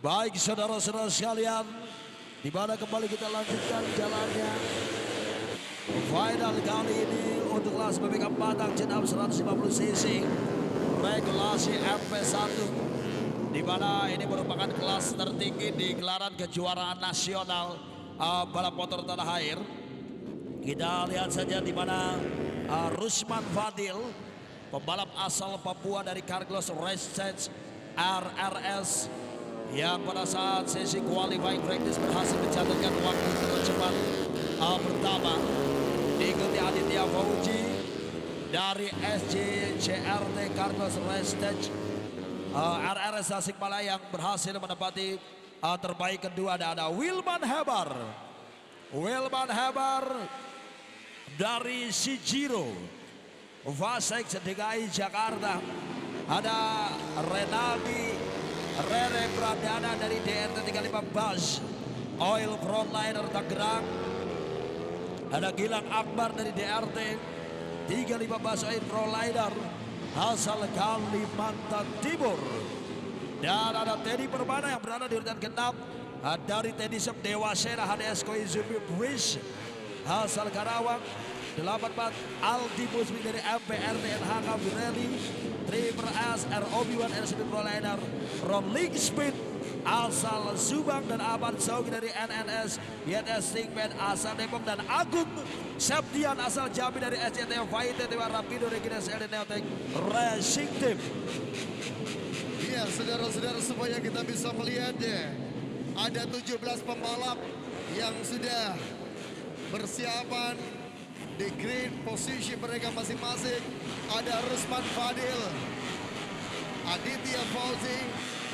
Baik saudara-saudara sekalian, di mana kembali kita lanjutkan jalannya final kali ini untuk kelas BBK Padang Jenam 150 cc regulasi MP1, di mana ini merupakan kelas tertinggi di gelaran kejuaraan nasional balap motor tanah air. Kita lihat saja di mana Rusman Fadil, pembalap asal Papua dari Carglass Race RRS, yang pada saat sesi qualifying practice berhasil mencatatkan waktu tercepat pertama. Diikuti Aditya Fauji dari SJCRT Carglass Race RRS Tasikmalaya yang berhasil menempati terbaik kedua. Dan ada Wilman Hebar dari Sijiro Vasek DKI Jakarta. Ada Rere Pradana dari DRT 35 Buzz Oil Frontliner Tangerang. Ada Gilang Akbar dari DRT 35 Buzz Oil Frontliner asal Kalimantan Timur. Dan ada Teddy Permana yang berada di urutan ke-6 dari Teddy Sep Dewasena HDS Koizumi Bridge asal Karawang. 84 Aldi Musmi dari MPRT NHK Pirelli Triple S ROB1 RCB Proliner Rolling Speed asal Subang. Dan Ahmad Saugi dari NNS YTS Stingman asal Depok. Dan Agung Septian asal Jambi dari SCT Vaite Dewa Rapido Regines LD Neotech Racing Team. Iya, saudara-saudara supaya kita bisa melihat ya, ada 17 pembalap yang sudah bersiapan di grid posisi mereka masing-masing. Ada Rusman Fadil, Aditya Fauzi,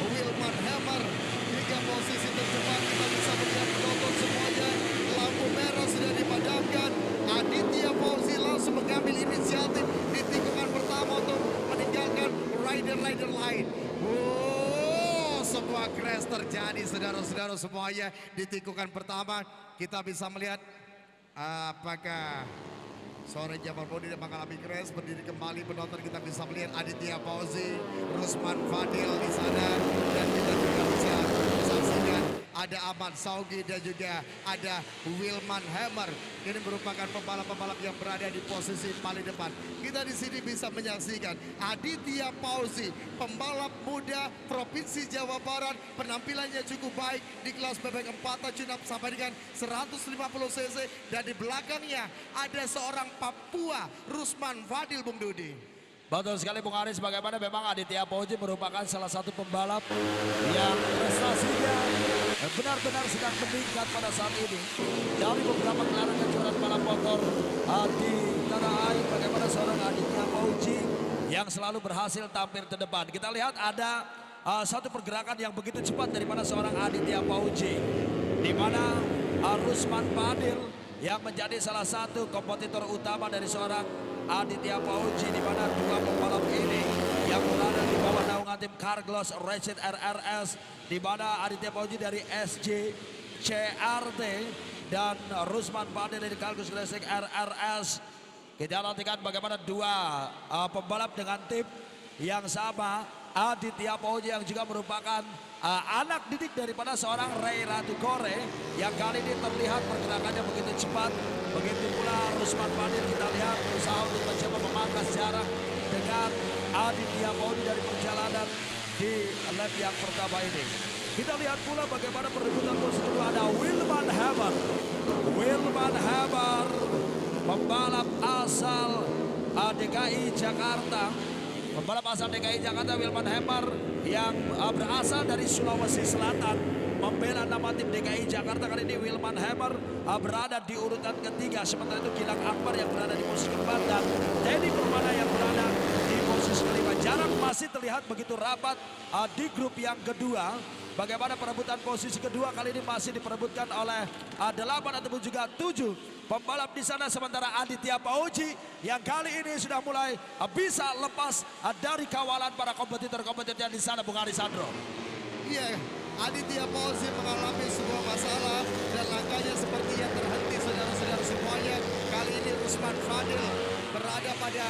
Wilman Hammer. 3 posisi tercepat kita bisa melihat penonton semuanya. Lampu merah sudah dipadamkan. Aditya Fauzi langsung mengambil inisiatif di tikungan pertama untuk meninggalkan rider lain. Sebuah crash terjadi saudara-saudara semuanya di tikungan pertama. Kita bisa melihat apakah sore Jamal Bodi yang mengalami crash. Berdiri kembali penonton, kita bisa melihat Aditya Fauzi, Rusman Fadil di sana, dan kita juga bisa saksikan ada Ahmad Saugi dan juga ada Wilman Hammer. Ini merupakan pembalap-pembalap yang berada di posisi paling depan. Kita di sini bisa menyaksikan Aditya Fauzi, pembalap muda Provinsi Jawa Barat, penampilannya cukup baik di kelas BBK 4 Junap sampai dengan 150 cc, dan di belakangnya ada seorang Papua, Rusman Fadil, Bung Dudi. Betul sekali Bung Aris, bagaimana memang Aditya Fauji merupakan salah satu pembalap yang prestasinya benar-benar sedang meningkat pada saat ini. Dari beberapa gelaran kejuaraan balap motor di tanah air, bagaimana seorang Aditya Fauji yang selalu berhasil tampil terdepan. Kita lihat ada satu pergerakan yang begitu cepat daripada seorang Aditya Fauji, di mana Rusman Fadil yang menjadi salah satu kompetitor utama dari seorang Aditya Fauji, di mana 2 pembalap ini yang berada di bawah naungan tim Carglass Race RRS, di mana Aditya Fauji dari SJCRT dan Rusman Fadil dari Carglass Racing RRS. Kita nantikan bagaimana 2 pembalap dengan tim yang sama. Aditya Fauji yang juga merupakan anak didik daripada seorang Ray Ratu Kore, yang kali ini terlihat pergerakannya begitu cepat. Begitu pula Rusman Fadil, kita lihat berusaha untuk mencoba memangkas jarak dengan Aditya Fauji dari perjalanan di lap yang pertama ini. Kita lihat pula bagaimana perebutan posisi kedua. Ada Wilman Hebar, pembalap asal DKI Jakarta. Pembalap asal DKI Jakarta Wilman Hebar yang berasal dari Sulawesi Selatan, membela nama tim DKI Jakarta. Kali ini Wilman Hebar berada di urutan ketiga. Sementara itu Gilang Akbar yang berada di posisi keempat dan Teddy Permana yang berada di posisi kelima. Jarak masih terlihat begitu rapat di grup yang kedua. Bagaimana perebutan posisi kedua kali ini masih diperebutkan oleh 8 ataupun juga 7 pembalap di sana. Sementara Aditya Fauji yang kali ini sudah mulai bisa lepas dari kawalan para kompetitor-kompetitor di sana, Bung Arisandro. Iya, Aditya Fauzi mengalami sebuah masalah dan langkahnya sepertinya terhenti saudara-saudara semuanya. Kali ini Rusman Fadil berada pada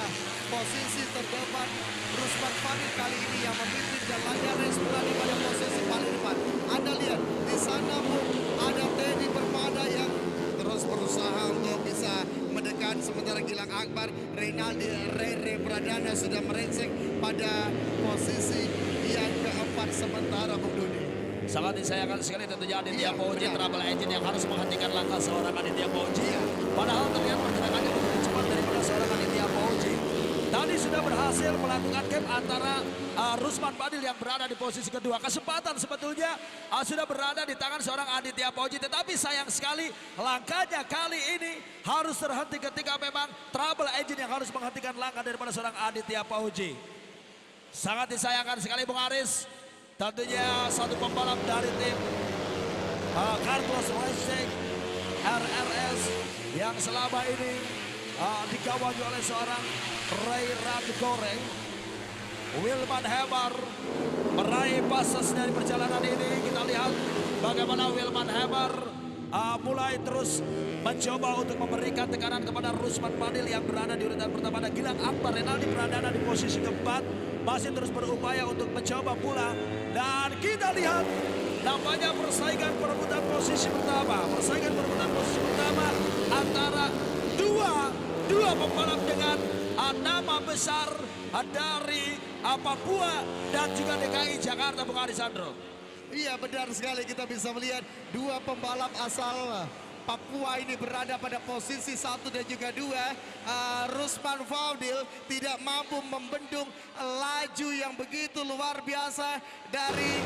posisi terdepan. Rusman Fadil kali ini yang memimpin dan lancar race berada pada posisi paling depan. Anda lihat di sana pun ada Teddy Permada yang terus berusaha untuk bisa mendekat, sementara Gilang Akbar, Reynaldi Rere Pradana sudah melenceng pada posisi yang keempat sementara Bung Dodi. Sangat disayangkan sekali tentunya Aditya Iya, Fauji, benar. Trouble Agent yang harus menghentikan langkah seorang Aditya Fauji. Iya. Padahal terlihat pergerakannya begitu cepat daripada seorang Aditya Fauji. Tadi sudah berhasil melakukan gap antara Rusman Fadil yang berada di posisi kedua. Kesempatan sebetulnya sudah berada di tangan seorang Aditya Fauji. Tetapi sayang sekali langkahnya kali ini harus terhenti ketika memang Trouble Agent yang harus menghentikan langkah daripada seorang Aditya Fauji. Sangat disayangkan sekali Bung Aris. Tentunya satu pembalap dari tim Carlos Racing RRS yang selama ini dikawal oleh seorang Ray Radgoreng. Wilman Hammer meraih passes dari perjalanan ini. Kita lihat bagaimana Wilman Hammer mulai terus mencoba untuk memberikan tekanan kepada Rusman Fadil yang berada di urutan pertama. Dan Gilang Akbar, Reynaldi Pradana di posisi keempat masih terus berupaya untuk mencoba pula. Dan kita lihat nampaknya persaingan perebutan posisi pertama. Persaingan perebutan posisi pertama antara dua pembalap dengan nama besar dari Papua dan juga DKI Jakarta, Bung Arisandro. Iya, benar sekali, kita bisa melihat dua pembalap asal Papua ini berada pada posisi 1 dan juga 2. Rusman Fadil tidak mampu membendung laju yang begitu luar biasa dari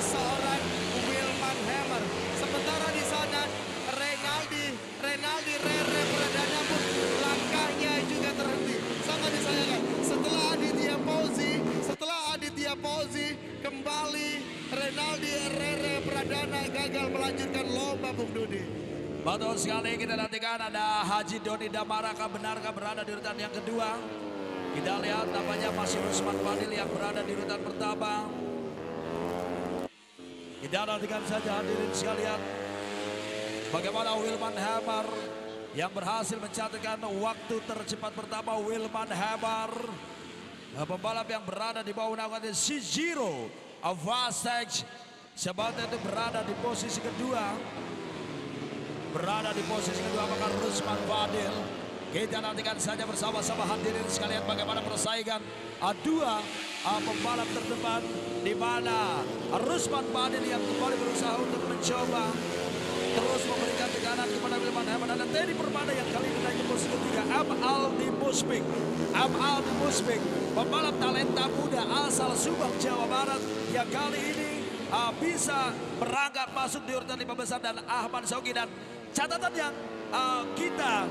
seorang Wilman Hammer. Sementara di sana Reynaldi Rere Pradana pun langkahnya juga terhenti. Sangat disayangkan. Setelah Aditya Fauzi kembali Reynaldi Rere Pradana gagal melanjutkan lomba, Bung Dodi. Betul sekali, kita nantikan ada Haji Doni Damaraka, benarkah berada di urutan yang kedua. Kita lihat namanya masih Rusman Fadil yang berada di urutan pertama. Kita nantikan saja hadirin sekalian bagaimana Wilman Hammer yang berhasil mencatatkan waktu tercepat pertama. Wilman Hammer, pembalap yang berada di bawah naungan Shijiro Avastage, sebenarnya itu berada di posisi kedua. Maka Rusman Fadil. Kita nantikan saja bersama-sama hadirin sekalian bagaimana persaingan dua pembalap terdepan, di mana Rusman Fadil yang kembali berusaha untuk mencoba terus memberikan tekanan kepada Wilman Hammer, dan Teddy Permada yang kali ini naik ke posisi ketiga. Aldi Muspik, pembalap talenta muda asal Subang, Jawa Barat yang kali ini bisa berangkat masuk di urutan 5 besar, dan Ahmad Saugi. Dan catatan yang kita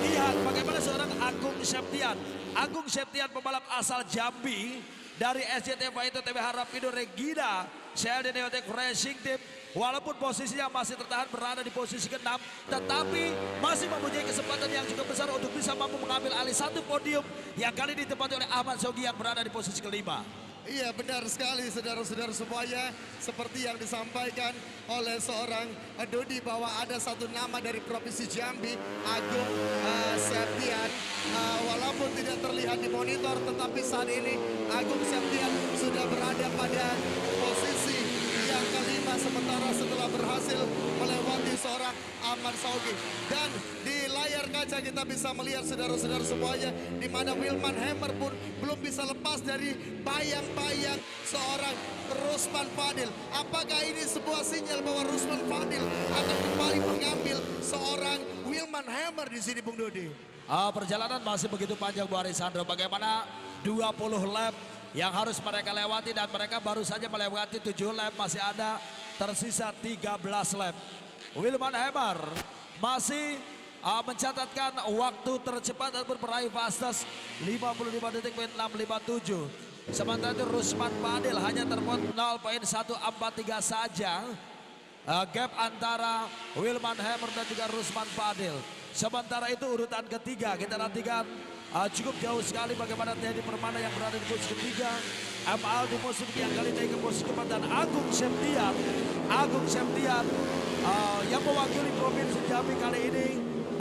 lihat bagaimana seorang Agung Septian pembalap asal Jambi dari SCTV itu TB Harapindo Regina CLD Neotek Racing Team, walaupun posisinya masih tertahan berada di posisi ke-6, tetapi masih mempunyai kesempatan yang cukup besar untuk bisa mampu mengambil alih satu podium yang kali ini ditempati oleh Ahmad Saugi yang berada di posisi ke-5. Iya, benar sekali saudara-saudara semuanya, seperti yang disampaikan oleh seorang Dodi bahwa ada satu nama dari Provinsi Jambi, Agung Septian. Walaupun tidak terlihat di monitor, tetapi saat ini Agung Septian sudah berada pada posisi yang kelima, sementara setelah berhasil melewati seorang Ahmad Saugi. Dan di layar kaca kita bisa melihat saudara-saudara semuanya, di mana Wilman Hammer pun belum bisa lepas dari bayang-bayang seorang Rusman Fadil. Apakah ini sebuah sinyal bahwa Rusman Fadil akan kembali mengambil seorang Wilman Hammer di sini, Bung Dodi? Perjalanan masih begitu panjang, Bu Arisandro. Bagaimana 20 lap yang harus mereka lewati, dan mereka baru saja melewati 7 lap, masih ada tersisa 13 lap. Wilman Hammer masih mencatatkan waktu tercepat ataupun peraih fastest 55 detik.657. Sementara itu Rusman Fadil hanya terpaut 0.143 saja. Gap antara Wilman Hammer dan juga Rusman Fadil. Sementara itu urutan ketiga kita nantikan cukup jauh sekali bagaimana Teddy Permada yang berada di posisi ketiga. Aldi Muspik yang kali naik ke posisi keempat, dan Agung Septian yang mewakili Provinsi Jambi kali ini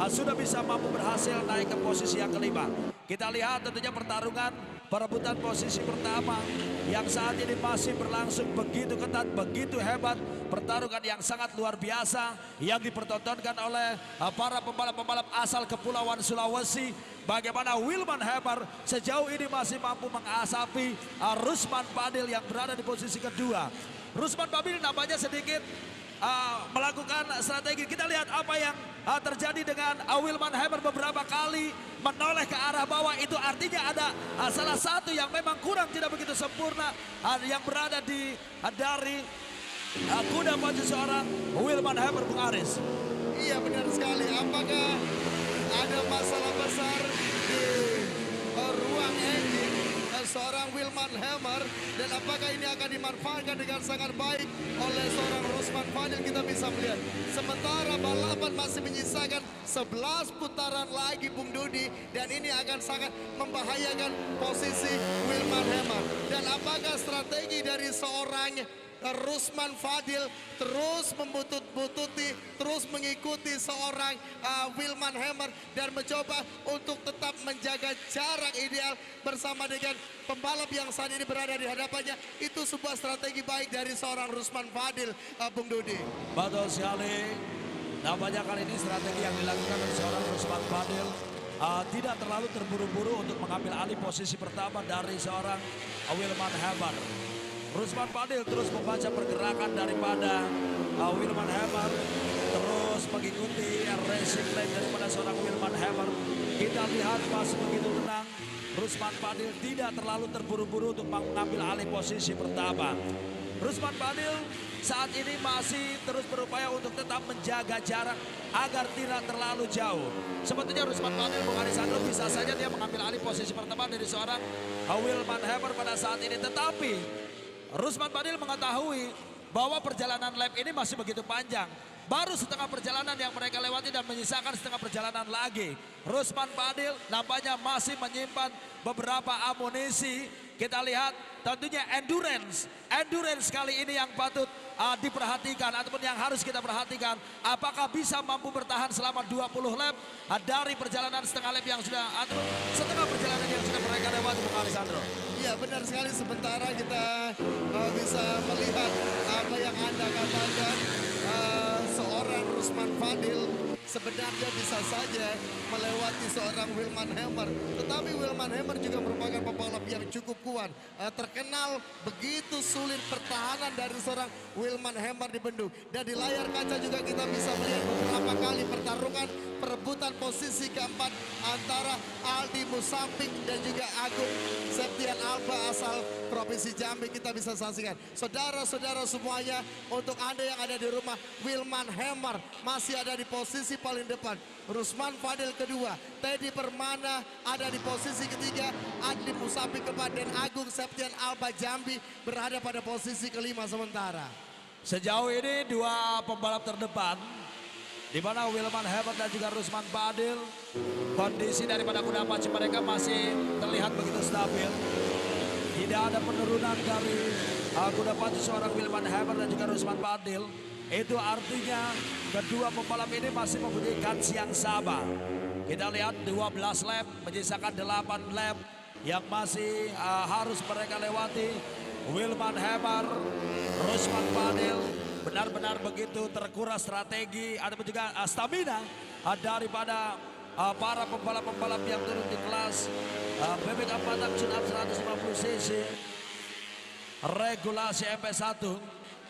sudah bisa mampu berhasil naik ke posisi yang kelima. Kita lihat tentunya pertarungan perebutan posisi pertama yang saat ini masih berlangsung begitu ketat, begitu hebat. Pertarungan yang sangat luar biasa yang dipertontonkan oleh para pembalap-pembalap asal Kepulauan Sulawesi. Bagaimana Wilman Hammer sejauh ini masih mampu mengasapi Rusman Fadil yang berada di posisi kedua. Rusman Fadil nampaknya sedikit melakukan strategi. Kita lihat apa yang terjadi dengan Wilman Hammer beberapa kali menoleh ke arah bawah. Itu artinya ada salah satu yang memang kurang tidak begitu sempurna yang berada di dari kuda pacu seorang Wilman Hammer, Bung Aris. Iya benar sekali. Apakah ada masalah besar di ruang engine seorang Wilman Hammer, dan apakah ini akan dimanfaatkan dengan sangat baik oleh seorang Rusman Fadil? Kita bisa melihat sementara balapan masih menyisakan 11 putaran lagi, Bung Dudi, dan ini akan sangat membahayakan posisi Wilman Hammer. Dan apakah strategi dari seorang Rusman Fadil terus membutut-bututi, terus mengikuti seorang Wilman Hammer dan mencoba untuk tetap menjaga jarak ideal bersama dengan pembalap yang saat ini berada di hadapannya. Itu sebuah strategi baik dari seorang Rusman Fadil, Bung Dudi. Betul sekali. Nampaknya kali ini strategi yang dilakukan oleh seorang Rusman Fadil tidak terlalu terburu-buru untuk mengambil alih posisi pertama dari seorang Wilman Hammer. Rusman Fadil terus membaca pergerakan daripada Wilman Hammer, terus mengikuti racing lane daripada seorang Wilman Hammer. Kita lihat masih begitu tenang. Rusman Fadil tidak terlalu terburu-buru untuk mengambil alih posisi pertama. Rusman Fadil saat ini masih terus berupaya untuk tetap menjaga jarak agar tidak terlalu jauh. Sebetulnya Rusman Fadil, Bung Arisandro, bisa saja dia mengambil alih posisi pertama dari seorang Wilman Hammer pada saat ini. Tetapi Rusman Fadil mengetahui bahwa perjalanan lap ini masih begitu panjang. Baru setengah perjalanan yang mereka lewati dan menyisakan setengah perjalanan lagi. Rusman Fadil nampaknya masih menyimpan beberapa amunisi. Kita lihat tentunya endurance. Endurance kali ini yang patut diperhatikan ataupun yang harus kita perhatikan. Apakah bisa mampu bertahan selama 20 lap dari perjalanan setengah lap yang sudah atau setengah perjalanan yang sudah mereka lewati, Bung Alessandro. Iya benar sekali, sementara kita bisa melihat apa yang Anda katakan, seorang Rusman Fadil sebenarnya bisa saja melewati seorang Wilman Hammer. Tetapi Wilman Hammer juga merupakan pembalap yang cukup kuat. Terkenal begitu sulit pertahanan dari seorang Wilman Hammer di bendung. Dan di layar kaca juga kita bisa melihat beberapa kali pertarungan perebutan posisi keempat antara Aldi Musampik dan juga Agung Septian Alba asal Provinsi Jambi. Kita bisa saksikan. Saudara-saudara semuanya, untuk Anda yang ada di rumah, Wilman Hammer masih ada di posisi paling depan. Rusman Fadil kedua, Teddy Permana ada di posisi ketiga, Adli Musampik keempat, dan Agung Septian Alba Jambi berada pada posisi kelima sementara. Sejauh ini dua pembalap terdepan, di mana Wilman Hammer dan juga Rusman Fadil, kondisi daripada kuda pacu mereka masih terlihat begitu stabil. Tidak ada penurunan dari kuda pacu seorang Wilman Hammer dan juga Rusman Fadil. Itu artinya kedua pembalap ini masih mempunyai kans yang sama. Kita lihat 12 lap, menyisakan 8 lap yang masih harus mereka lewati. Wilman Hammer, Rusman Fadil benar-benar begitu terkuras strategi ataupun juga stamina daripada para pembalap-pembalap yang turun di kelas BBK Batak Tune-Up 150 cc regulasi MP1.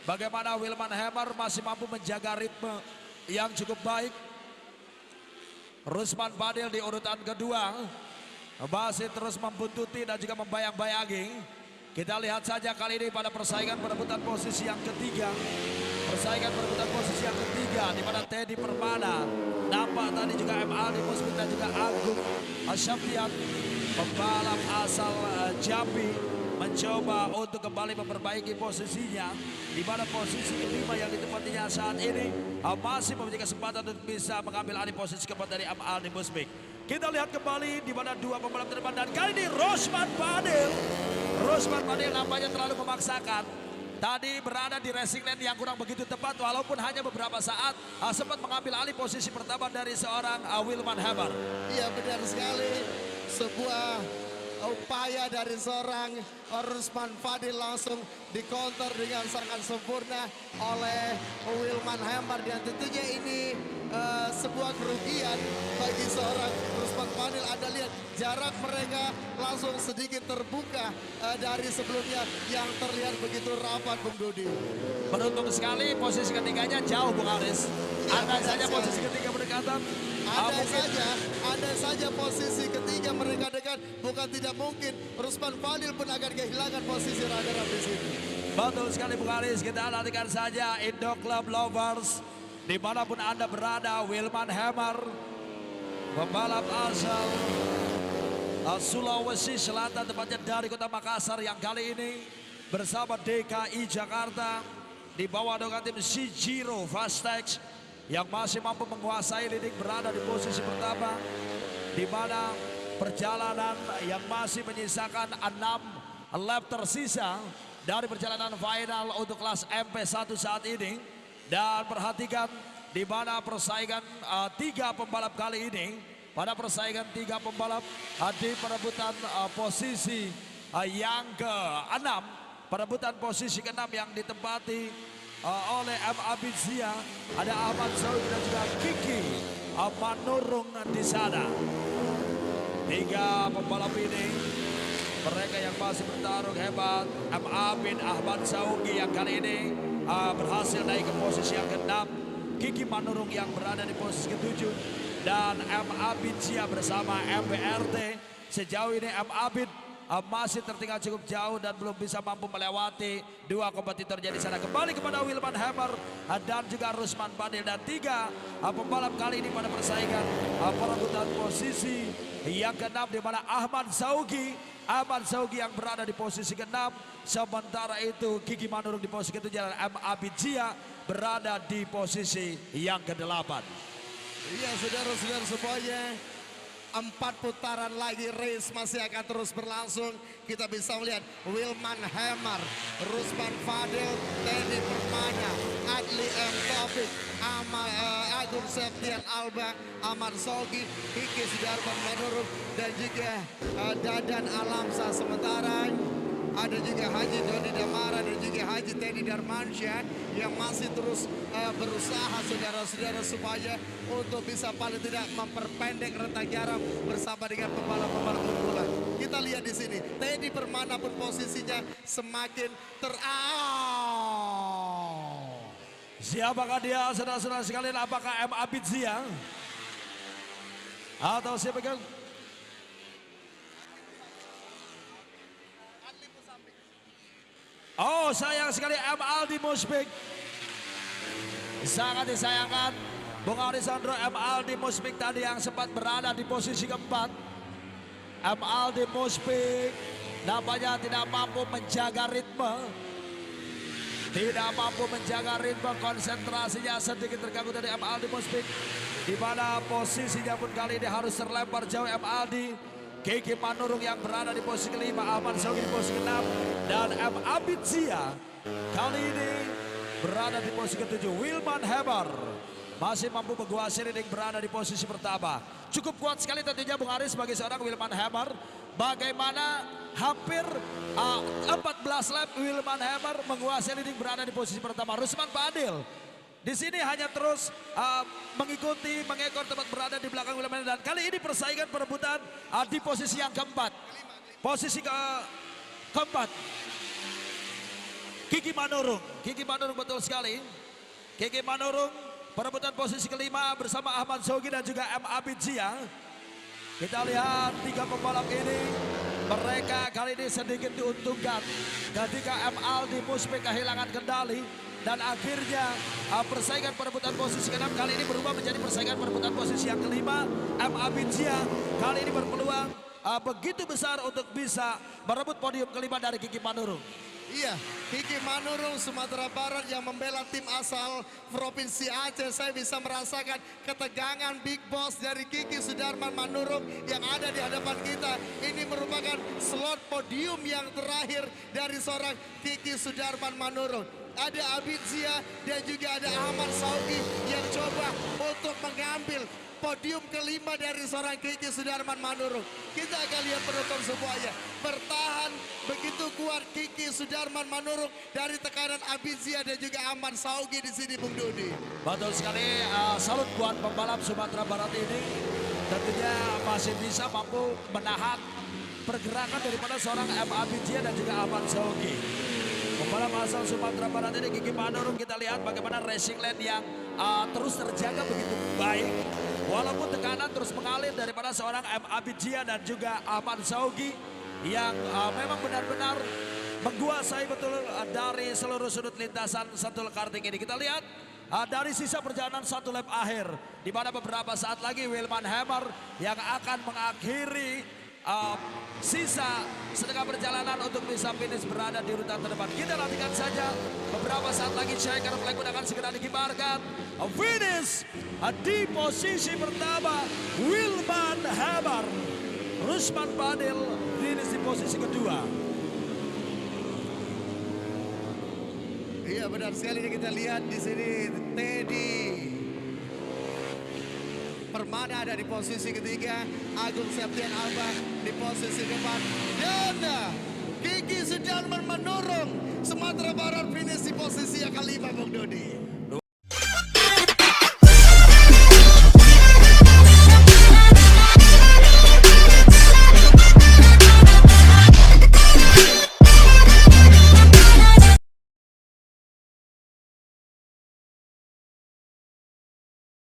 Bagaimana Wilman Hammer masih mampu menjaga ritme yang cukup baik. Rusman Fadil di urutan kedua masih terus membuntuti dan juga membayang-bayangi. Kita lihat saja kali ini pada persaingan perebutan posisi yang ketiga. Persaingan perebutan posisi yang ketiga di mana Teddy Permana, nampak tadi juga Aldi Musampik dan juga Agung Septian, pembalap asal Jambi, mencoba untuk kembali memperbaiki posisinya, di mana posisi kelima yang ditempatinya saat ini masih memiliki kesempatan untuk bisa mengambil alih posisi keempat dari Aldi Musampik. Kita lihat kembali di mana dua pembalap terdepan, dan kali ini Rusman Fadil nampaknya terlalu memaksakan. Tadi berada di racing lane yang kurang begitu tepat, walaupun hanya beberapa saat sempat mengambil alih posisi pertama dari seorang Wilman Hammer. Iya benar sekali, sebuah upaya dari seorang Rusman Fadil langsung dikonter dengan sangat sempurna oleh Wilman Hemar. Dan tentunya ini sebuah kerugian bagi seorang Rusman Fadil. Anda lihat jarak mereka langsung sedikit terbuka dari sebelumnya yang terlihat begitu rapat, Bung Dodi. Beruntung sekali posisi ketiganya jauh, Bung Aris. Andai saja sekali. posisi ketiga berdekatan. Andai saja posisi ketiga mereka dekat, bukan tidak mungkin Rusman Fadil pun akan kehilangan posisi runner-up di sini. Betul sekali, Bung Aris. Kita nantikan saja Indo Club Lovers. Dimanapun Anda berada, Wilman Hemar, pembalap asal Sulawesi Selatan, tepatnya dari kota Makassar, yang kali ini bersama DKI Jakarta dibawa dengan tim Shijiro Fastex yang masih mampu menguasai leading, berada di posisi pertama, di mana perjalanan yang masih menyisakan 6 lap tersisa dari perjalanan final untuk kelas MP1 saat ini. Dan perhatikan di mana persaingan 3 pembalap kali ini. Pada persaingan 3 pembalap di perebutan posisi yang ke-6, perebutan posisi ke-6 yang ditempati oleh M. Abizia, ada Ahmad Saud dan juga Kiki Manurung di sana. 3 pembalap ini, mereka yang masih bertarung hebat. M. Abid, Ahmad Saugi yang kali ini berhasil naik ke posisi yang ke-6. Kiki Manurung yang berada di posisi ke-7. Dan M. Abizia bersama MBRT. Sejauh ini M. Abid masih tertinggal cukup jauh dan belum bisa mampu melewati 2 kompetitor. Jadi sana kembali kepada Wilman Hemar dan juga Rusman Fadil. Dan 3 pembalap kali ini pada persaingan perebutan posisi yang ke-6, di mana Ahmad Saugi yang berada di posisi ke-6. Sementara itu Kiki Manurung di posisi ke-7 dan M. Abizia berada di posisi yang ke-8. Iya, saudara-saudara semuanya, 4 putaran lagi race masih akan terus berlangsung. Kita bisa melihat Wilman Hemar, Rusman Fadil, Teddy Permana, Adli M. Taufik, Agung Septian Alba, Ahmad Sogi, Kiki Sudarman Manurung, dan juga Dadan Alamsa. Sementara ada juga Haji Doni Damara dan juga Haji Teddy Darmansyah yang masih terus berusaha, saudara-saudara, supaya untuk bisa paling tidak memperpendek rentang jarak bersama dengan pembalap-pembalap unggulan. Kita lihat di sini, Teddy Permana pun posisinya semakin Siapakah dia, saudara-saudara sekalian? Apakah M. Abizia atau siapakah? Oh, sayang sekali M. Aldi Muspik. Sangat disayangkan Bung Arisandro, M. Aldi Muspik tadi yang sempat berada di posisi keempat. M. Aldi Muspik nampaknya tidak mampu menjaga ritme. Tidak mampu menjaga ritme, konsentrasinya sedikit terganggu dari M. Aldi Muspik. Di mana posisinya pun kali ini harus terlempar jauh M. Aldi. Kiki Manurung yang berada di posisi ke-5, Ahmad Saugi di posisi ke-6, dan M. Abizia kali ini berada di posisi ke-7. Wilman Hemar masih mampu menguasai leading, berada di posisi pertama. Cukup kuat sekali tentunya Bung Aris sebagai seorang Wilman Hemar. Bagaimana hampir 14 lap Wilman Hemar menguasai leading, berada di posisi pertama. Rusman Fadil di sini hanya terus mengikuti, mengekor tempat berada di belakang Wilman. Dan kali ini persaingan perebutan di posisi yang keempat. Posisi keempat. Kiki Manurung betul sekali. Kiki Manurung perebutan posisi kelima bersama Ahmad Sogi dan juga M. Abizia. Kita lihat 3 pembalap ini, mereka kali ini sedikit diuntungkan ketika M. Aldi Muspik kehilangan kendali. Dan akhirnya persaingan perebutan posisi ke-6 kali ini berubah menjadi persaingan perebutan posisi yang kelima. M. Abizia kali ini berpeluang begitu besar untuk bisa merebut podium kelima dari Kiki Manurung. Iya, Kiki Manurung Sumatera Barat yang membela tim asal Provinsi Aceh. Saya bisa merasakan ketegangan big boss dari Kiki Sudarman Manurung yang ada di hadapan kita. Ini merupakan slot podium yang terakhir dari seorang Kiki Sudarman Manurung. Ada Abizia dan juga ada Ahmad Saugi yang coba untuk mengambil podium kelima dari seorang Kiki Sudarman Manurung. Kita akan lihat penonton semuanya bertahan begitu kuat Kiki Sudarman Manurung dari tekanan Abizia dan juga Ahmad Saugi di sini, Bung Dodi. Betul sekali, salut buat pembalap Sumatera Barat ini. Tentunya masih bisa mampu menahan pergerakan daripada seorang M. Abizia dan juga Ahmad Saugi. Pembalap asal Sumatera Barat ini Kiki Manurung, kita lihat bagaimana racing lane yang terus terjaga begitu baik. Walaupun tekanan terus mengalir daripada seorang M. Abizia dan juga Ahmad Saugi yang memang benar-benar menguasai betul dari seluruh sudut lintasan satu karting ini. Kita lihat dari sisa perjalanan satu lap akhir, di mana beberapa saat lagi Wilman Hammer yang akan mengakhiri sisa setengah perjalanan untuk bisa finish berada di urutan terdepan. Kita nantikan saja beberapa saat lagi checker flag pun akan segera dikibarkan. Finish di posisi pertama Wilman Hammer, Rusman Fadil finish di posisi kedua. Iya, benar sekali kita lihat di sini Teddy Permana ada di posisi ketiga, Agung Septian Alba di posisi keempat, dan Kiki Sudarman Manurung Sumatera Barat finish di posisi yang kelima, Bung Dodi.